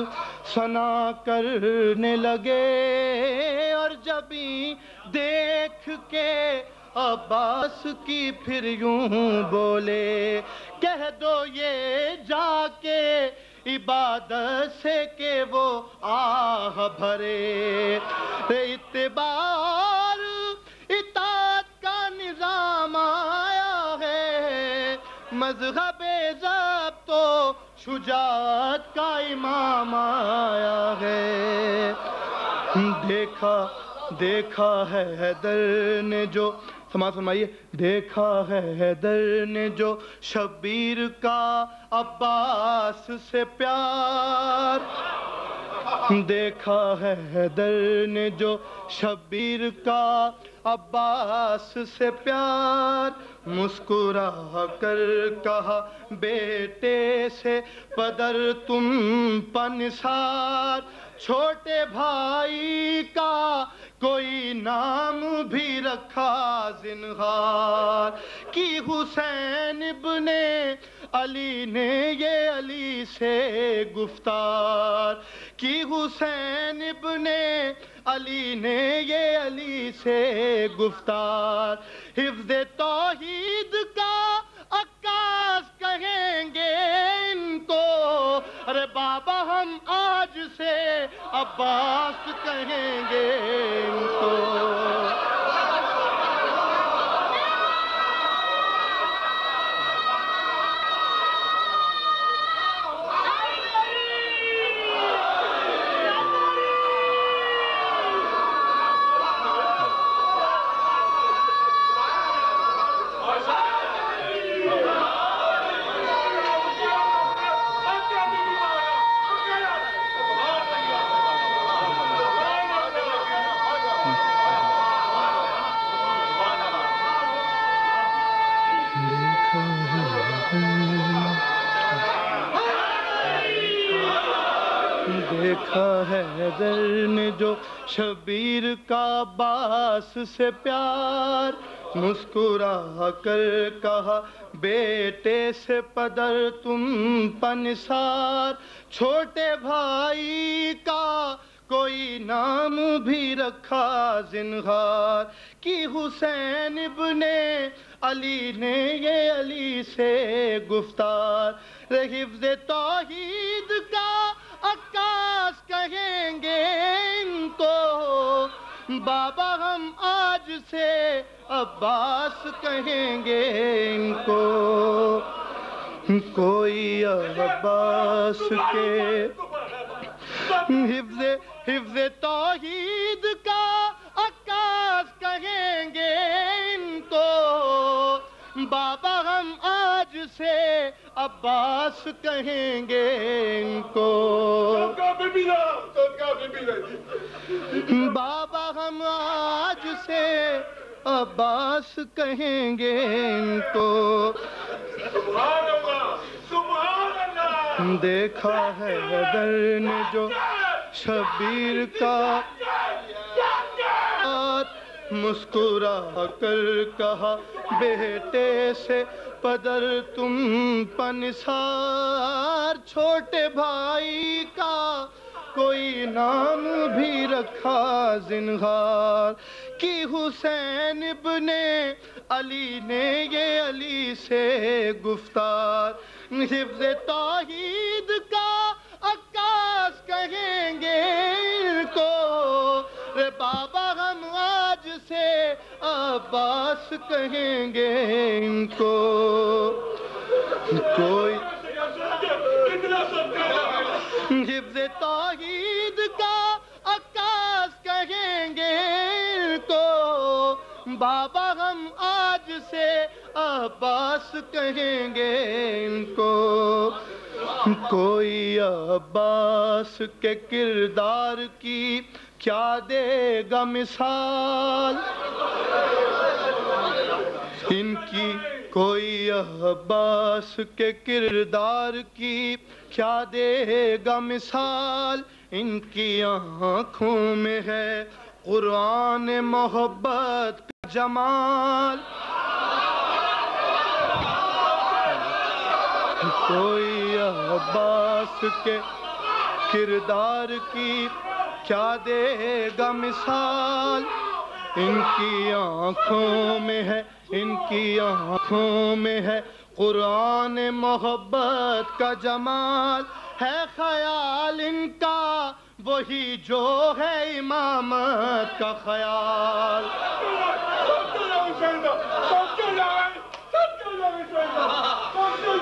ثنا کرنے لگے. اور جبیں دیکھ کے عباس کی پھر یوں بولے، کہہ دو یہ جا کے عبادت سے کہ وہ آہ بھرے. اتبار اطاعت کا نظام آیا ہے، مذہب ضبط و شجاعت کا امام آیا ہے. دیکھا ہے حیدر نے جو، سماعت فرمائیے. دیکھا ہے حیدر نے جو شبیر کا عباس سے پیار، دیکھا ہے حیدر نے جو شبیر کا عباس سے پیار. مسکرا کر کہا بیٹے سے پدر تم پنثار، چھوٹے بھائی کا کوئی نام بھی رکھا زنہار. کی حسین ابن علی نے یہ علی سے گفتار، کی حسین ابن علی نے یہ علی سے گفتار. حفظ توحید کا عکاس کہیں گے ان کو، ارے بابا ہم سے عباس کہیں گے ان کو. دیکھا ہے حیدر نے جو شبیر کا عباس سے پیار, مسکرا کر کہا بیٹے سے پدر تم پنسار. چھوٹے بھائی کا کوئی نام بھی رکھا زنہار, کہ حسین ابن علی نے یہ علی سے گفتار. حفظ توحید کا عکاس کہیں گے ان کو, بابا ہم آج سے عباس کہیں گے ان کو. کوئی عباس کے حفظ توحید کا عکاس کہیں گے ان کو, بابا ہم آج سے عباس کہیں گے ان کو. بابا ہم آج سے عباس کہیں گے ان کو. دیکھا ہے حیدر نے جو شبیر کا, مسکرا کر کہا بیٹے سے پدر تم پنسار. چھوٹے بھائی کا کوئی نام بھی رکھا زنہار, کہ حسین ابن علی نے یہ علی سے گفتار. حفظ توحید کا عکاس کہیں گے ان کو, رے بابا ہم آج سے عباس کہیں گے ان کو. کوئی حفظ توحید کا عکاس کہیں گے ان کو, بابا ہم آج سے عباس کہیں گے ان کو. کوئی عباس کے کردار کی کیا دے گا مثال ان کی, کوئی عباس کے کردار کی کیا دے گا مثال. ان کی آنکھوں میں ہے قرآن محبت کا جمال. کوئی عباس کے کردار کی کیا دے گا مثال. ان کی آنکھوں میں ہے, ان کی آنکھوں میں ہے قرآن محبت کا جمال. ہے خیال ان کا وہی جو ہے امامت کا خیال.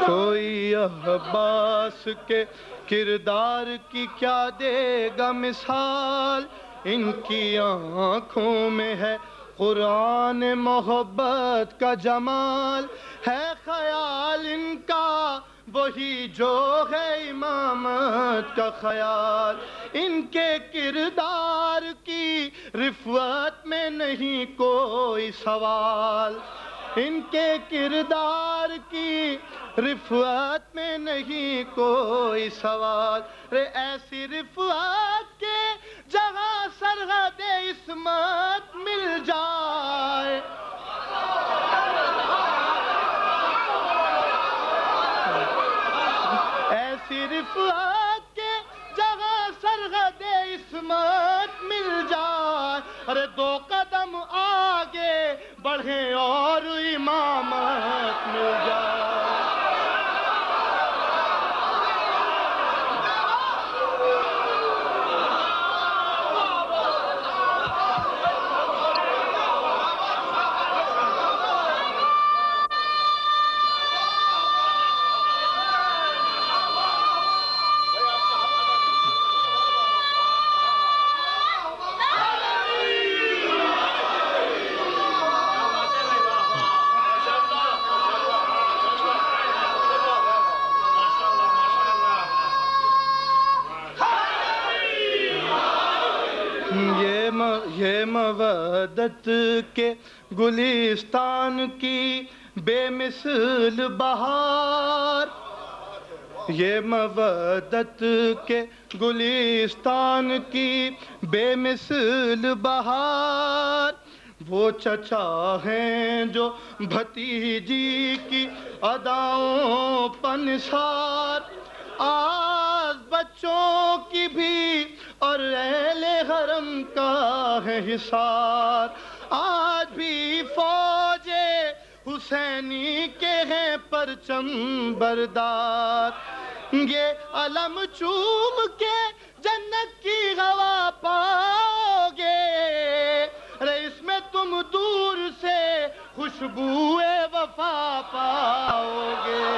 کوئی عباس کے کردار کی کیا دے گا مثال. ان کی آنکھوں میں ہے قرآن محبت کا جمال. ہے خیال ان کا وہی جو ہے امامت کا خیال. ان کے کردار کی رفعت میں نہیں کوئی سوال. ان کے کردار کی رفعت میں نہیں کوئی سوال. ایسی رفعت کے جہاں سرحد عصمت مل جائے, ایسی رفعت کے جہاں سرحد عصمت مل جائے. ارے دو قدم آگے بڑھیں اور امامت مل جائے. مودت کے گلستان کی بے مثل بہار، یہ مودت کے گلستان کی بے مثل بہار، وہ چچا ہیں جو بھتیجی کی اداؤں پنسار، آج بچوں کی بھی اور اہل حرم کا ہے حصار، آج بھی فوج حسینی کے ہیں پرچم بردار، یہ علم چوم کے جنت کی ہوا پاؤ گے، اس میں تم دور سے خوشبو وفا پاؤ گے۔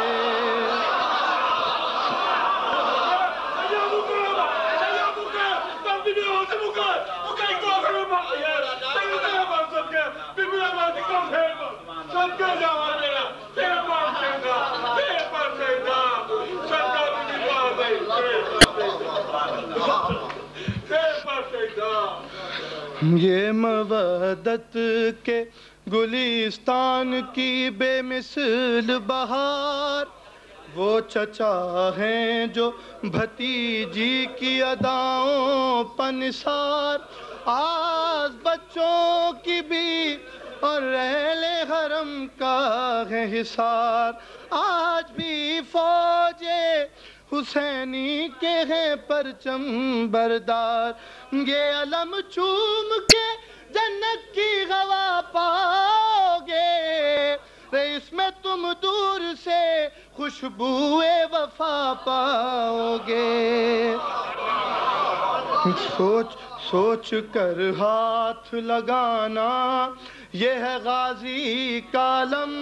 یہ مودت کے گلستان کی بے مثل بہار، وہ چچا ہیں جو بھتیجی کی اداؤں پنسار، آج بچوں کی بھی اور اہل حرم کا ہے حصار، آج بھی فوج حسینی کے ہیں پرچم بردار، یہ علم چوم کے جنت کی ہوا پاؤ گے، اس میں تم دور سے خوشبو وفا پاؤ گے۔ سوچ کر ہاتھ لگانا یہ ہے غازی کا علم،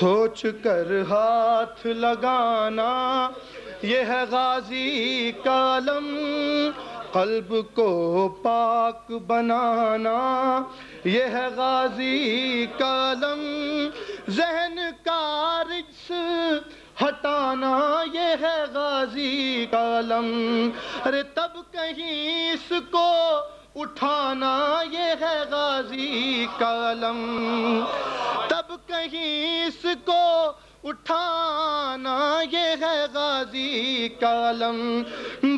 سوچ کر ہاتھ لگانا یہ ہے غازی کا علم، قلب کو پاک بنانا یہ ہے غازی کا علم، ذہن کا رجس ہٹانا یہ ہے غازی کا علم، ارے تب کہیں اس کو اٹھانا یہ ہے غازی کا علم، تب کہیں اس کو اٹھانا یہ ہے غازی کا علم،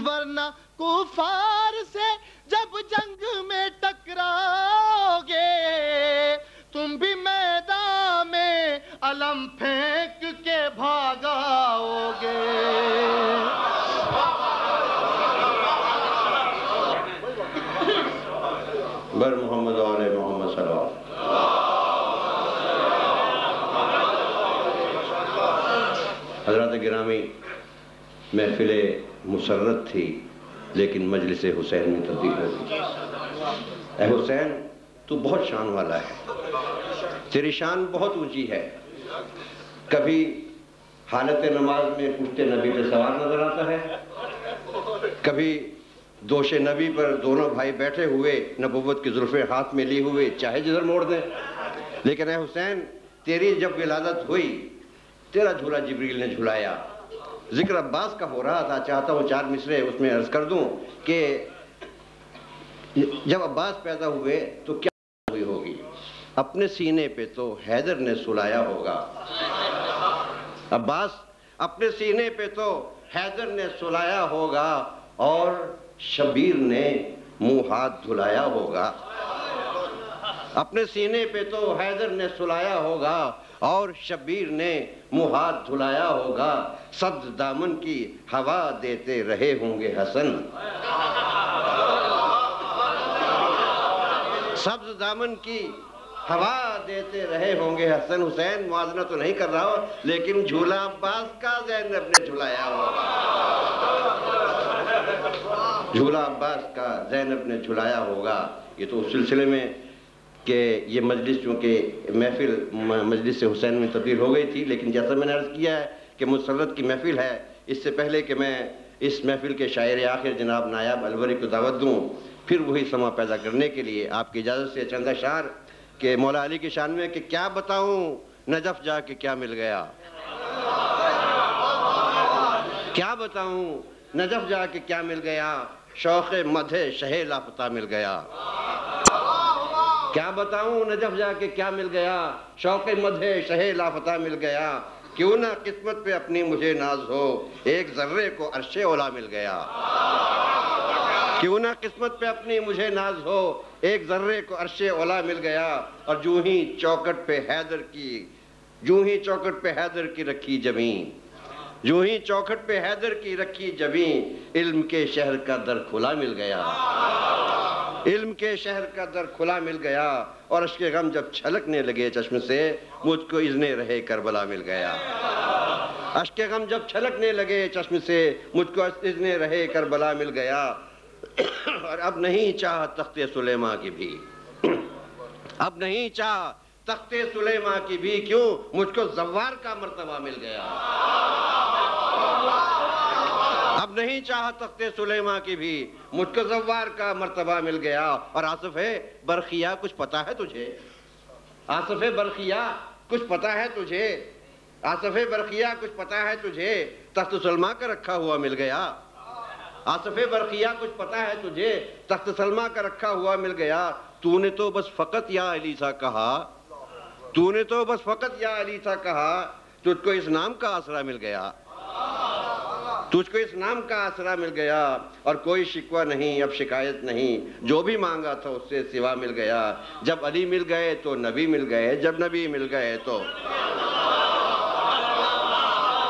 ورنہ کفار سے جب جنگ میں ٹکراؤ گے تم بھی میدان میں علم پھینک کے بھاگاؤ گے۔ بر محمد و آل محمد صلی اللہ علیہ وسلم۔ حضرات گرامی، محفل مسرت تھی لیکن مجلس حسین میں تبدیل ہو گئی۔ اے حسین، تو بہت شان والا ہے، تیری شان بہت اونچی ہے، کبھی حالت نماز میں پوچھتے نبی پہ سوار نظر آتا ہے، کبھی دوش نبی پر دونوں بھائی بیٹھے ہوئے نبوت کی زلفیں ہاتھ میں لی ہوئے چاہے جدھر موڑ دیں، لیکن اے حسین تیری جب ولادت ہوئی تیرا جھولا جبریل نے جھلایا۔ ذکر عباس کا ہو رہا تھا، چاہتا ہوں 4 مصرے اس میں عرض کر دوں کہ جب عباس پیدا ہوئے تو کیا ہوئی ہوگی، اپنے سینے پہ تو حیدر نے سلایا ہوگا، عباس اپنے سینے پہ تو حیدر نے سلایا ہوگا اور شبیر نے منہ ہاتھ دھلایا ہوگا، اپنے سینے پہ تو حیدر نے سلایا ہوگا اور شبیر نے منہ ہاتھ دھلایا ہوگا، سبز دامن کی ہوا دیتے رہے ہوں گے حسن، سبز دامن کی ہوا دیتے رہے ہوں گے حسن۔ حسین موازنہ تو نہیں کر رہا ہو لیکن جھولا عباس کا زینب نے جھلایا ہوگا، جھولا عباس کا زینب نے جھلایا ہوگا۔ یہ تو اس سلسلے میں کہ یہ مجلس چونکہ محفل مجلس حسین میں تبدیل ہو گئی تھی، لیکن جیسا میں نے عرض کیا ہے کہ مسرت کی محفل ہے، اس سے پہلے کہ میں اس محفل کے شاعر آخر جناب نایاب الوری کو دعوت دوں، پھر وہی سما پیدا کرنے کے لیے آپ کی اجازت سے چند اشعار کہ مولا علی کی شان میں کہ کیا بتاؤں نجف جا کے کیا مل گیا، کیا بتاؤں نجف جا کے کیا مل گیا، شوق مدح شہ لاپتہ مل گیا. کیا بتاؤں نجف جا کے کیا مل گیا، شوق مدح شہ لاپتہ مل گیا. کیوں نہ قسمت پہ اپنی مجھے ناز ہو، ایک ذرے کو عرش اولا مل گیا. کیوں نہ قسمت پہ اپنی مجھے ناز ہو، ایک ذرے کو عرش اولا مل گیا. اور جو ہی چوکٹ پہ حیدر کی رکھی جبیں، جو ہی چوکھٹ پہ حیدر کی رکھی جبیں، علم کے شہر کا در کھلا مل گیا. علم کے شہر کا در کھلا مل گیا. اور اشک غم جب چھلکنے لگے چشم سے، مجھ کو اذن رہے کربلا مل گیا. اشک غم جب چھلکنے لگے چشم سے، مجھ کو اذن رہے کربلا مل گیا. اور اب نہیں چاہ تخت سلیماں کی بھی، اب نہیں چاہ تخت سلیماں کی بھی، کیوں مجھ کو زوار کا مرتبہ مل گیا. اب نہیں چاہ تخت سلیماں کی بھی، مجھ کو زوار کا مرتبہ مل گیا. اور آصف برخیا کچھ پتا ہے تجھے، آصف برخیا کچھ پتا ہے تجھے، آصف برخیا کچھ پتا ہے تجھے، تخت سلما کا رکھا ہوا مل گیا. آصف برخیا کچھ پتا ہے تجھے، تخت سلما کا رکھا ہوا مل گیا. تو نے تو بس فقط یا علی سا کہا، تو نے تو بس فقط یا علی سا کہا، تجھ کو اس نام کا آسرا مل گیا. تجھ کو اس نام کا آسرا مل گیا. اور کوئی شکوہ نہیں اب شکایت نہیں، جو بھی مانگا تھا اس سے سوا مل گیا. جب علی مل گئے تو نبی مل گئے، جب نبی مل گئے تو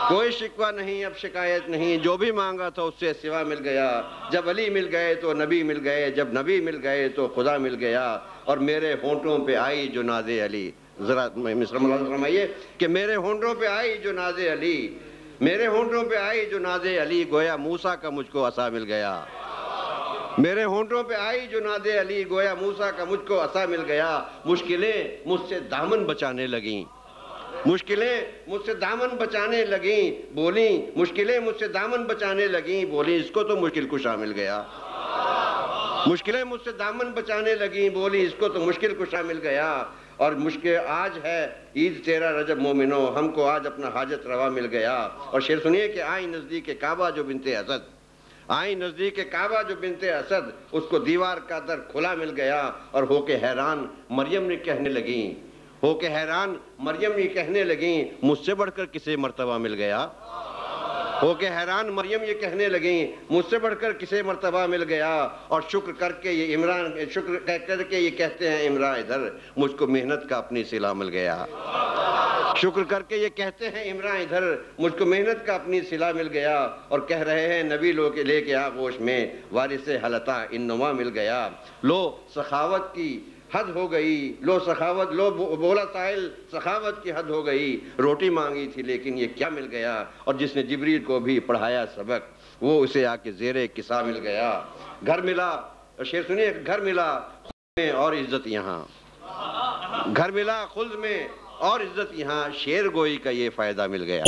کوئی شکوہ نہیں اب شکایت نہیں، جو بھی مانگا تھا اس سے سوا مل گیا. جب علی مل گئے تو نبی مل گئے، جب نبی مل گئے تو خدا مل گیا. اور میرے ہونٹوں پہ آئی جو ناز علی، ذرا مصر ملاحظہ فرمائیے کہ میرے ہونٹوں پہ آئی جو ناز علی، میرے ہونٹوں پہ آئی جو ناز علی، گویا موسیٰ کا مجھ کو عصا مل گیا. میرے ہونٹوں پہ آئی جو ناز علی، گویا موسیٰ کا مجھ کو عصا مل گیا. مشکلیں مجھ سے دامن بچانے لگیں، مشکلیں مجھ سے دامن بچانے لگیں، بولیں مشکلیں مجھ سے دامن بچانے لگیں، بولیں اس کو تو مشکل کشا مل گیا. مشکلیں مجھ سے دامن بچانے لگیں، بولی اس کو تو مشکل کشا مل گیا. اور مشکل آج ہے عید 13 رجب مومنو، ہم کو آج اپنا حاجت روا مل گیا. اور شعر سنیے کہ آئی نزدیک کعبہ جو بنت اسد، آئی نزدیک کعبہ جو بنت اسد، اس کو دیوار کا در کھلا مل گیا. اور ہو کے حیران مریم نے کہنے لگیں، ہو کے حیران مریم یہ کہنے لگیں، مجھ سے بڑھ کر کسے مرتبہ مل گیا. ہو کے حیران مریم یہ کہنے لگیں، مجھ سے بڑھ کر کسے مرتبہ مل گیا. اور شکر کر کے یہ عمران، شکر کر کے یہ کہتے ہیں عمران ادھر، مجھ کو محنت کا اپنی صلہ مل گیا. شکر کر کے یہ کہتے ہیں عمران ادھر، مجھ کو محنت کا اپنی صلہ مل گیا. اور کہہ رہے ہیں نبی لو کے لے کے آغوش میں، وارث حلطہ انما مل گیا. لو سخاوت کی حد ہو گئی، لو سخاوت، لو بولا ساحل سخاوت کی حد ہو گئی. روٹی مانگی تھی لیکن یہ کیا مل گیا. اور جس نے جبریل کو بھی پڑھایا سبق، وہ اسے آ کے زیر کسا مل گیا. گھر ملا، شعر سنیے، گھر ملا خلد میں اور عزت یہاں، گھر ملا خلد میں اور عزت یہاں، شعر گوئی کا یہ فائدہ مل گیا.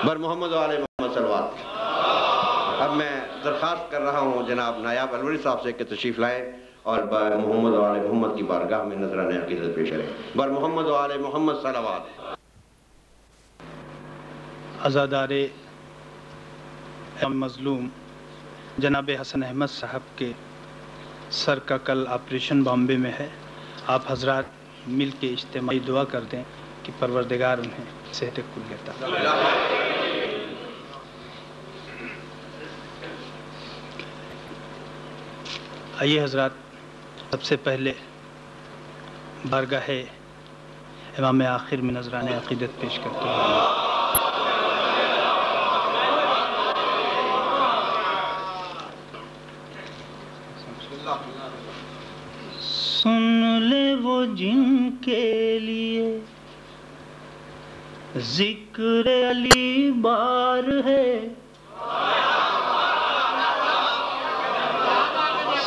بر محمد و آل محمد صلوات. اب میں درخواست کر رہا ہوں جناب نایاب الوری صاحب سے کہ تشریف لائیں اور بر محمد و آل محمد کی بارگاہ میں نذرانِ عقیدت پیش کریں. بر محمد و آل محمد صلوات. عزادار مظلوم جناب حسن احمد صاحب کے سر کا کل آپریشن بامبے میں ہے. آپ حضرات مل کے اجتماعی دعا کر دیں کہ پروردگار انہیں صحت کل عطا فرمائے. آئیے حضرات، سب سے پہلے بارگاہ امام آخر میں نذرانِ عقیدت پیش کرتے ہیں. سن لے وہ جن کے لیے ذکر علی بار ہے،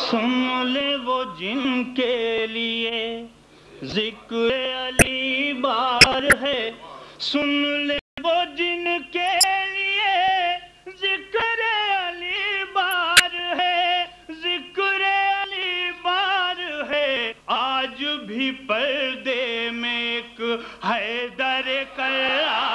سن لے وہ جن کے لیے ذکر علی بار ہے، سن لے وہ جن کے لیے ذکر علی بار ہے، ذکر علی بار ہے. آج بھی پردے میں ایک حیدر کرار